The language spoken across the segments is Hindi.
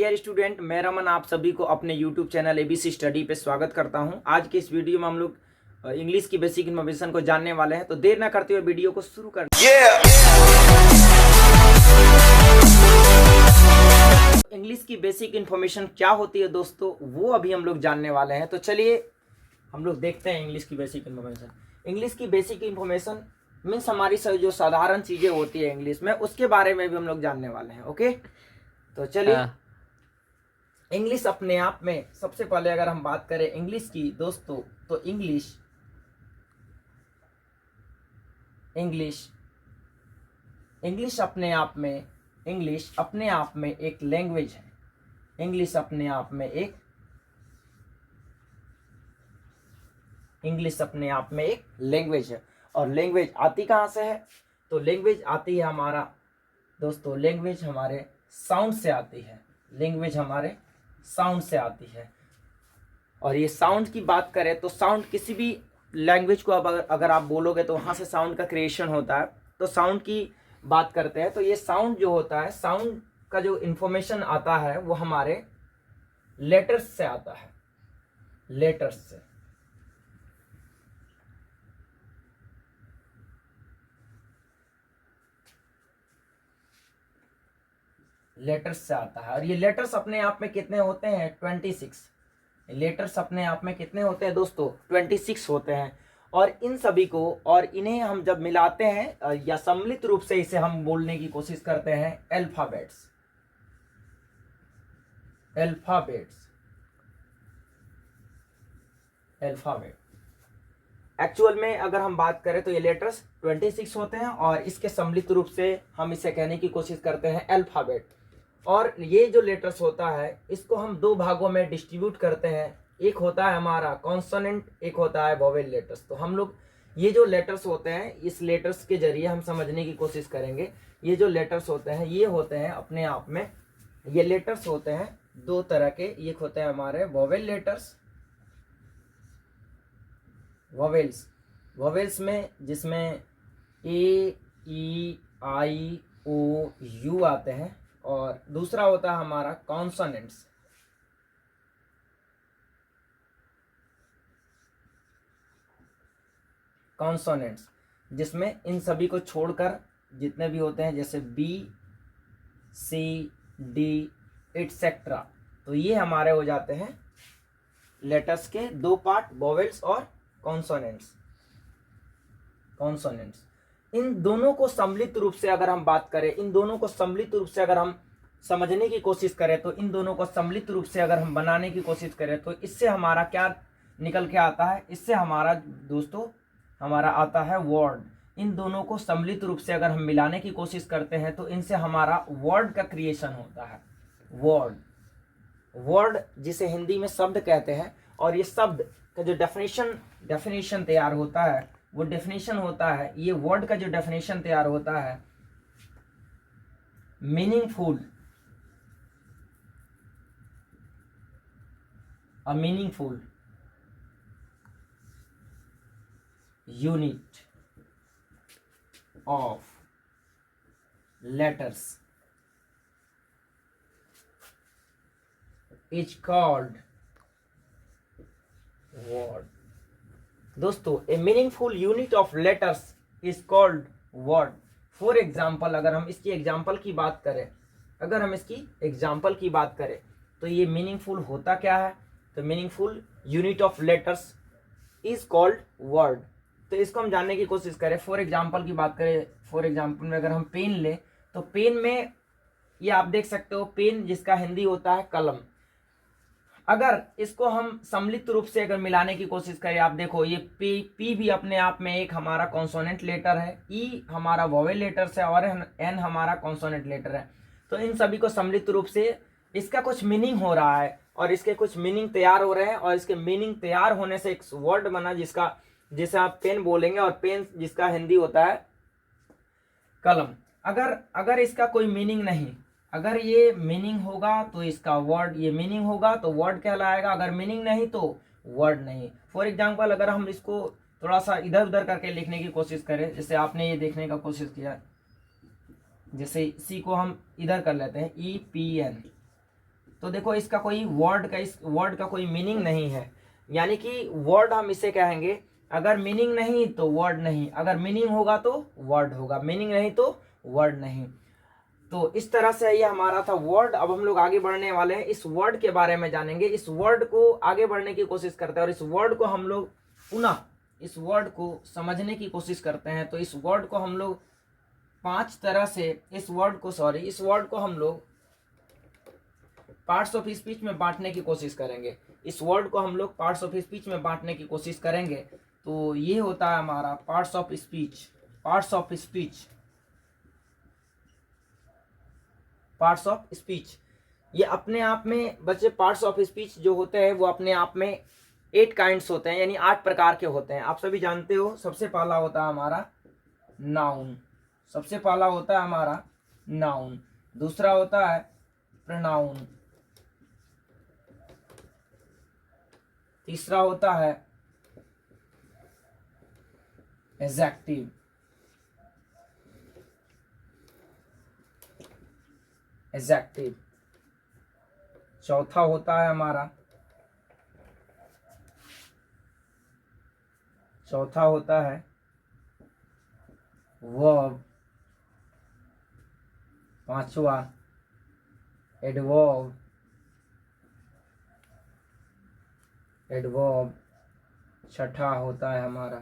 डियर स्टूडेंट, मैं रमन आप सभी को अपने यूट्यूब चैनल एबीसी स्टडी पे स्वागत करता हूं। आज के इस वीडियो में हम लोग इंग्लिश की बेसिक इन्फॉर्मेशन को जानने वाले हैं, तो देर ना करते हुए वीडियो को शुरू करते हैं। इंग्लिश की बेसिक इन्फॉर्मेशन क्या होती है दोस्तों, वो अभी हम लोग जानने वाले हैं। तो चलिए हम लोग देखते हैं इंग्लिश की बेसिक इन्फॉर्मेशन। इंग्लिश की बेसिक इन्फॉर्मेशन मीन्स हमारी जो साधारण चीजें होती है इंग्लिश में, उसके बारे में भी हम लोग जानने वाले हैं। ओके, तो चलिए इंग्लिश अपने आप में सबसे पहले अगर हम बात करें इंग्लिश की दोस्तों, तो इंग्लिश अपने आप में एक लैंग्वेज है। इंग्लिश अपने आप में एक लैंग्वेज है। और लैंग्वेज आती कहाँ से है? तो लैंग्वेज आती है हमारा दोस्तों, लैंग्वेज हमारे साउंड से आती है। और ये साउंड की बात करें तो साउंड किसी भी लैंग्वेज को अगर आप बोलोगे तो वहाँ से साउंड का क्रिएशन होता है। तो साउंड की बात करते हैं तो ये साउंड जो होता है, साउंड का जो इंफॉर्मेशन आता है वो हमारे लेटर्स से आता है। लेटर्स से आता है। और ये लेटर्स अपने आप में कितने होते हैं? 26। लेटर्स अपने आप में कितने होते हैं दोस्तों? 26 होते हैं। और इन सभी को और इन्हें हम जब मिलाते हैं या सम्मिलित रूप से इसे हम बोलने की कोशिश करते हैं अल्फाबेट्स। एक्चुअल में अगर हम बात करें तो ये लेटर्स 26 होते हैं और इसके सम्मिलित रूप से हम इसे कहने की कोशिश करते हैं अल्फाबेट। और ये जो लेटर्स होता है इसको हम दो भागों में डिस्ट्रीब्यूट करते हैं। एक होता है हमारा कॉन्सोनेंट, एक होता है वोवेल लेटर्स। तो हम लोग ये जो लेटर्स होते हैं, इस लेटर्स के जरिए हम समझने की कोशिश करेंगे। ये जो लेटर्स होते हैं ये होते हैं अपने आप में, ये लेटर्स होते हैं दो तरह के। एक होते हैं हमारे वोवेल लेटर्स, वोवेल्स में जिसमें ए, ई, आई, ओ, यू आते हैं। और दूसरा होता है हमारा कॉन्सोनेंट्स। जिसमें इन सभी को छोड़कर जितने भी होते हैं, जैसे बी, सी, डी एटसेट्रा, तो ये हमारे हो जाते हैं लेटर्स के दो पार्ट, वोवेल्स और कॉन्सोनेंट्स। इन दोनों को सम्मिलित रूप से अगर हम बात करें, इन दोनों को सम्मिलित रूप से अगर हम समझने की कोशिश करें, तो इन दोनों को सम्मिलित रूप से अगर हम बनाने की कोशिश करें तो इससे हमारा क्या निकल के आता है? इससे हमारा दोस्तों हमारा आता है वर्ड। इन दोनों को सम्मिलित रूप से अगर हम मिलाने की कोशिश करते हैं तो इनसे हमारा वर्ड का क्रिएशन होता है। वर्ड जिसे हिंदी में शब्द कहते हैं। और ये शब्द का जो डेफिनेशन तैयार होता है, वो डेफिनेशन होता है, ये वर्ड का जो डेफिनेशन तैयार होता है, meaningful, a meaningful unit of letters is called word। दोस्तों, a meaningful unit of letters is called word। For example अगर हम इसकी एग्जाम्पल की बात करें, तो ये मीनिंगफुल होता क्या है? तो meaningful unit of letters is called word. तो इसको हम जानने की कोशिश करें। फॉर एग्जाम्पल की बात करें, फॉर एग्जाम्पल में अगर हम पेन लें तो पेन में ये आप देख सकते हो, पेन जिसका हिंदी होता है कलम। अगर इसको हम सम्मिलित रूप से अगर मिलाने की कोशिश करें, आप देखो ये पी भी अपने आप में एक हमारा कॉन्सोनेंट लेटर है, ई हमारा वोवेल लेटर है और एन हमारा कॉन्सोनेंट लेटर है। तो इन सभी को सम्मिलित रूप से इसका कुछ मीनिंग हो रहा है और इसके कुछ मीनिंग तैयार हो रहे हैं। और इसके मीनिंग तैयार होने से एक वर्ड बना जिसे आप पेन बोलेंगे, और पेन जिसका हिंदी होता है कलम। अगर इसका कोई मीनिंग नहीं, अगर ये मीनिंग होगा तो इसका वर्ड, ये मीनिंग होगा तो वर्ड कहलाएगा, अगर मीनिंग नहीं तो वर्ड नहीं। फॉर एग्जाम्पल अगर हम इसको थोड़ा सा इधर उधर करके लिखने की कोशिश करें, जैसे आपने ये देखने का कोशिश किया, जैसे सी को हम इधर कर लेते हैं, EPN, तो देखो इसका कोई वर्ड का, इस वर्ड का कोई मीनिंग नहीं है, यानी कि वर्ड हम इसे कहेंगे, अगर मीनिंग नहीं तो वर्ड नहीं, अगर मीनिंग होगा तो वर्ड होगा, मीनिंग नहीं तो वर्ड नहीं। तो इस तरह से ये हमारा था वर्ड। अब हम लोग आगे बढ़ने वाले हैं, इस वर्ड के बारे में जानेंगे, इस वर्ड को आगे बढ़ने की कोशिश करते हैं और इस वर्ड को हम लोग पुनः इस वर्ड को समझने की कोशिश करते हैं। तो इस वर्ड को हम लोग 5 तरह से, इस वर्ड को हम लोग पार्ट्स ऑफ स्पीच में बांटने की कोशिश करेंगे। इस वर्ड को हम लोग पार्ट्स ऑफ स्पीच में बांटने की कोशिश करेंगे। तो ये होता है हमारा parts of speech. Parts of speech, parts of speech, ये अपने आप में बच्चे, पार्ट्स ऑफ स्पीच जो होते हैं वो अपने आप में 8 काइंड्स होते हैं, यानी 8 प्रकार के होते हैं। आप सभी जानते हो, सबसे पहला होता है हमारा नाउन, सबसे पहला होता है हमारा नाउन, दूसरा होता है प्रोनाउन, तीसरा होता है एडजेक्टिव, एडजेक्टिव, चौथा होता है हमारा, चौथा होता है वर्ब, पांचवा एडवर्ब, एडवर्ब, छठा होता है हमारा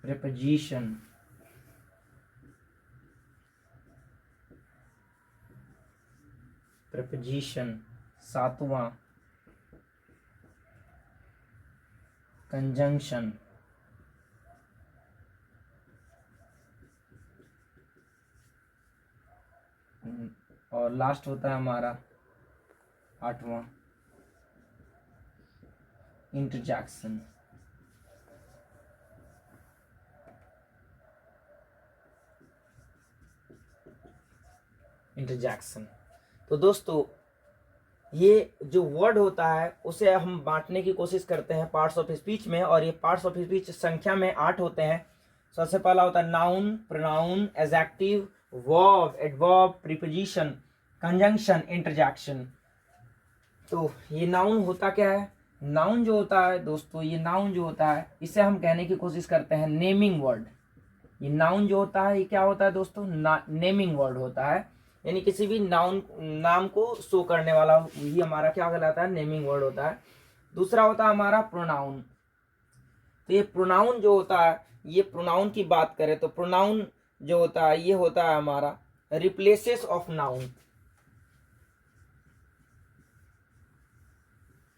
प्रीपोजिशन, प्रीपोजिशन, सातवां कंजंक्शन, और लास्ट होता है हमारा आठवां इंटरजेक्शन। इंटरजेक्शन। तो दोस्तों ये जो वर्ड होता है उसे हम बांटने की कोशिश करते हैं पार्ट्स ऑफ स्पीच में, और ये पार्ट्स ऑफ स्पीच संख्या में 8 होते हैं। सबसे पहला होता है noun, pronoun, adjective, verb, adverb, preposition, conjunction, interjection. तो ये नाउन होता क्या है? नाउन जो होता है दोस्तों, ये नाउन जो होता है इसे हम कहने की कोशिश करते हैं नेमिंग वर्ड। ये नाउन जो होता है ये क्या होता है दोस्तों? नेमिंग वर्ड होता है, यानी किसी भी नाम को शो करने वाला, ये हमारा क्या कहलाता है? नेमिंग वर्ड होता है। दूसरा होता है हमारा प्रोनाउन। तो ये प्रोनाउन जो होता है, ये प्रोनाउन की बात करें तो प्रोनाउन जो होता है ये होता है हमारा replaces of noun,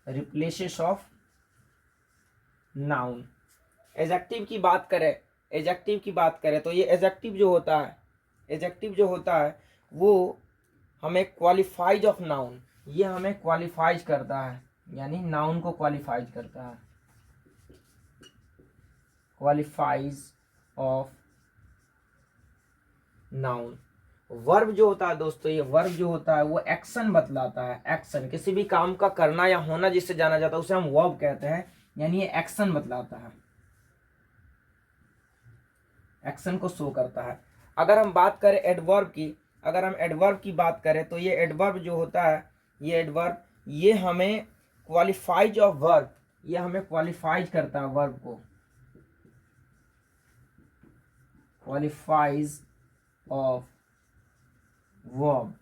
replaces of noun. Adjective की बात करें, एडजेक्टिव की बात करें तो ये एडजेक्टिव जो होता है, एडजेक्टिव जो होता है वो हमें क्वालिफाइज ऑफ नाउन, ये हमें क्वालिफाइज करता है, यानी नाउन को क्वालिफाइज करता है, क्वालिफाइज ऑफ नाउन। वर्ब जो होता है दोस्तों, ये वर्ब जो होता है वो एक्शन बतलाता है, एक्शन, किसी भी काम का करना या होना जिससे जाना जाता है उसे हम वर्ब कहते हैं, यानी ये एक्शन बतलाता है, एक्शन को शो करता है। अगर हम बात करें एडवर्ब की, अगर हम एडवर्ब की बात करें तो ये एडवर्ब जो होता है, ये एडवर्ब ये हमें क्वालिफाइज ऑफ वर्ब, ये हमें क्वालिफाइज करता है वर्ब को, क्वालिफाइज ऑफ वर्ब।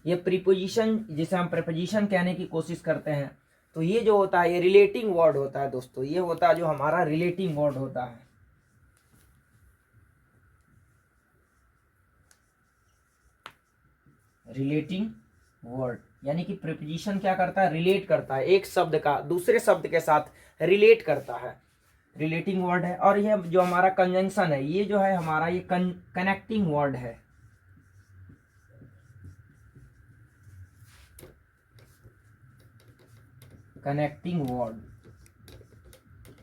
ये प्रीपोजिशन जिसे हम प्रीपोजिशन कहने की कोशिश करते हैं, तो ये जो होता है ये रिलेटिंग वर्ड होता है दोस्तों, ये होता है जो हमारा रिलेटिंग वर्ड होता है। रिलेटिंग वर्ड यानी कि प्रीपोजिशन क्या करता है? रिलेट करता है, एक शब्द का दूसरे शब्द के साथ रिलेट करता है, रिलेटिंग वर्ड है। और ये जो हमारा कंजंक्शन है, ये जो है हमारा ये कनेक्टिंग वर्ड है, कनेक्टिंग वर्ड,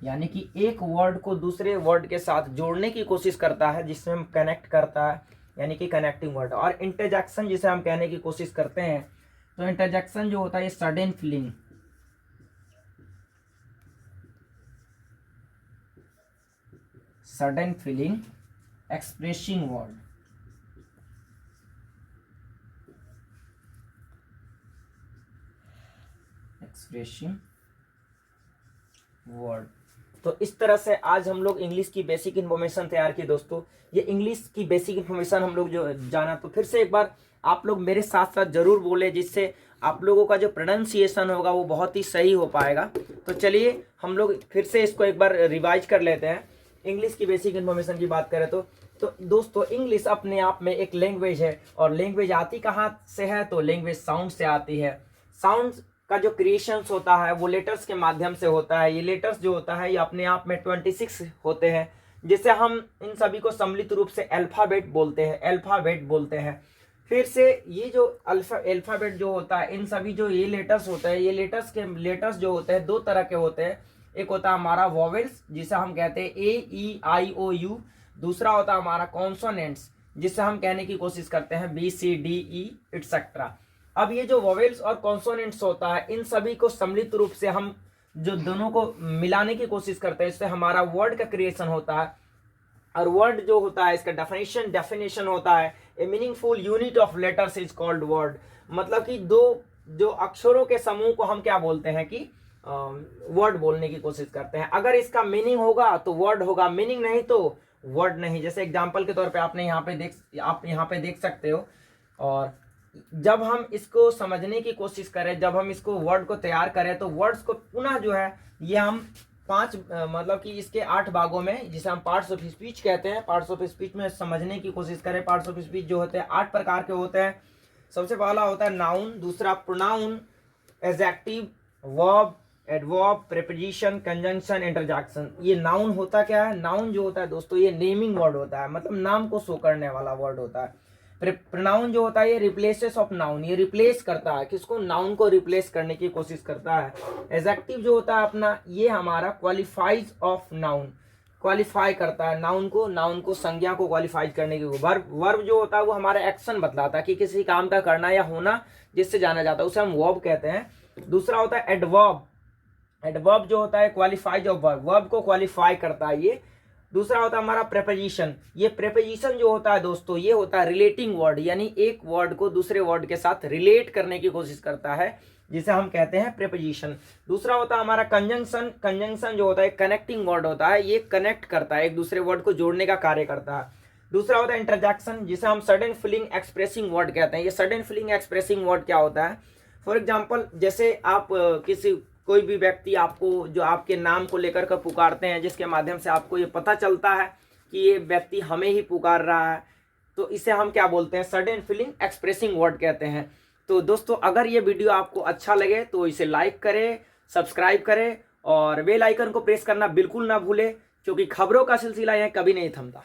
यानी कि एक वर्ड को दूसरे वर्ड के साथ जोड़ने की कोशिश करता है, जिससे हम कनेक्ट करता है, यानी कि कनेक्टिंग वर्ड। और इंटरजेक्शन जिसे हम कहने की कोशिश करते हैं, तो इंटरजेक्शन जो होता है ये sudden feeling, sudden feeling expressing word, expressing word. तो इस तरह से आज हम लोग इंग्लिश की बेसिक इन्फॉर्मेशन तैयार की दोस्तों। ये इंग्लिश की बेसिक इन्फॉर्मेशन हम लोग जो जाना, तो फिर से एक बार आप लोग मेरे साथ साथ जरूर बोले, जिससे आप लोगों का जो प्रोनाउंसिएशन होगा वो बहुत ही सही हो पाएगा। तो चलिए हम लोग फिर से इसको एक बार रिवाइज कर लेते हैं। इंग्लिश की बेसिक इन्फॉर्मेशन की बात करें तो दोस्तों इंग्लिश अपने आप में एक लैंग्वेज है, और लैंग्वेज आती कहाँ से है, तो लैंग्वेज साउंड से आती है। साउंड का जो क्रिएशंस होता है वो लेटर्स के माध्यम से होता है। ये लेटर्स जो होता है ये अपने आप में 26 होते हैं, जिसे हम इन सभी को सम्मिलित रूप से अल्फाबेट बोलते हैं, अल्फाबेट बोलते हैं। फिर से ये जो अल्फाबेट जो होता है, इन सभी जो ये लेटर्स होते हैं, ये लेटर्स जो होते हैं दो तरह के होते हैं। एक होता है हमारा वॉवेल्स, जिसे हम कहते हैं AEIOU। दूसरा होता है हमारा कॉन्सोनेंट्स, जिससे हम कहने की कोशिश करते हैं BCDE एटसेट्रा। अब ये जो वॉवेल्स और कॉन्सोनेंट्स होता है, इन सभी को सम्मिलित रूप से हम जो दोनों को मिलाने की कोशिश करते हैं, इससे हमारा वर्ड का क्रिएशन होता है। और वर्ड जो होता है इसका डेफिनेशन होता है ए meaningful unit of letters is called word. मतलब कि दो जो अक्षरों के समूह को हम क्या बोलते हैं कि वर्ड बोलने की कोशिश करते हैं। अगर इसका मीनिंग होगा तो वर्ड होगा, मीनिंग नहीं तो वर्ड नहीं। जैसे एग्जांपल के तौर पे आप यहाँ पे देख सकते हो। और जब हम इसको समझने की कोशिश करें, जब हम इसको वर्ड को तैयार करें, तो वर्ड्स को पुनः जो है ये हम मतलब कि इसके 8 भागों में, जिसे हम पार्ट्स ऑफ स्पीच कहते हैं, पार्ट्स ऑफ स्पीच में समझने की कोशिश करें। पार्ट्स ऑफ स्पीच जो होते हैं 8 प्रकार के होते हैं। सबसे पहला होता है नाउन, दूसरा pronoun, adjective, verb, adverb, preposition, conjunction, interjection. ये नाउन होता क्या है? नाउन जो होता है दोस्तों ये नेमिंग वर्ड होता है, मतलब नाम को शो करने वाला वर्ड होता है। प्रोनाउन जो होता है ये रिप्लेसेस ऑफ नाउन, ये रिप्लेस करता है किसको? नाउन को रिप्लेस करने की कोशिश करता है। एडजेक्टिव जो होता है अपना, ये हमारा क्वालिफाइज ऑफ नाउन, क्वालिफाई करता है नाउन को संज्ञा को क्वालिफाई करने की। वर्ब जो होता है वो हमारा एक्शन बतलाता है कि किसी काम का करना या होना, जिससे जाना जाता है, उसे हम वर्ब कहते हैं। दूसरा होता है एडवर्ब, एडवर्ब जो होता है क्वालिफाइज ऑफ वर्ब, वर्ब को क्वालिफाई करता है ये। दूसरा होता है हमारा प्रेपोजिशन, ये प्रेपोजिशन जो होता है दोस्तों ये होता है रिलेटिंग वर्ड, यानी एक वर्ड को दूसरे वर्ड के साथ रिलेट करने की कोशिश करता है, जिसे हम कहते हैं प्रेपोजिशन। दूसरा होता है हमारा कंजंक्शन, कंजंक्शन जो होता है कनेक्टिंग वर्ड होता है, ये कनेक्ट करता है, एक दूसरे वर्ड को जोड़ने का कार्य करता है। दूसरा होता है इंटरजेक्शन, जिसे हम सडन फीलिंग एक्सप्रेसिंग वर्ड कहते हैं। ये सडन फीलिंग एक्सप्रेसिंग वर्ड क्या होता है? फॉर एग्जाम्पल, जैसे आप कोई भी व्यक्ति आपको जो आपके नाम को लेकर कर पुकारते हैं, जिसके माध्यम से आपको ये पता चलता है कि ये व्यक्ति हमें ही पुकार रहा है, तो इसे हम क्या बोलते हैं? सडन फीलिंग एक्सप्रेसिंग वर्ड कहते हैं। तो दोस्तों अगर ये वीडियो आपको अच्छा लगे तो इसे लाइक करें, सब्सक्राइब करें और बेल आइकन को प्रेस करना बिल्कुल ना भूलें, क्योंकि खबरों का सिलसिला यह कभी नहीं थमता।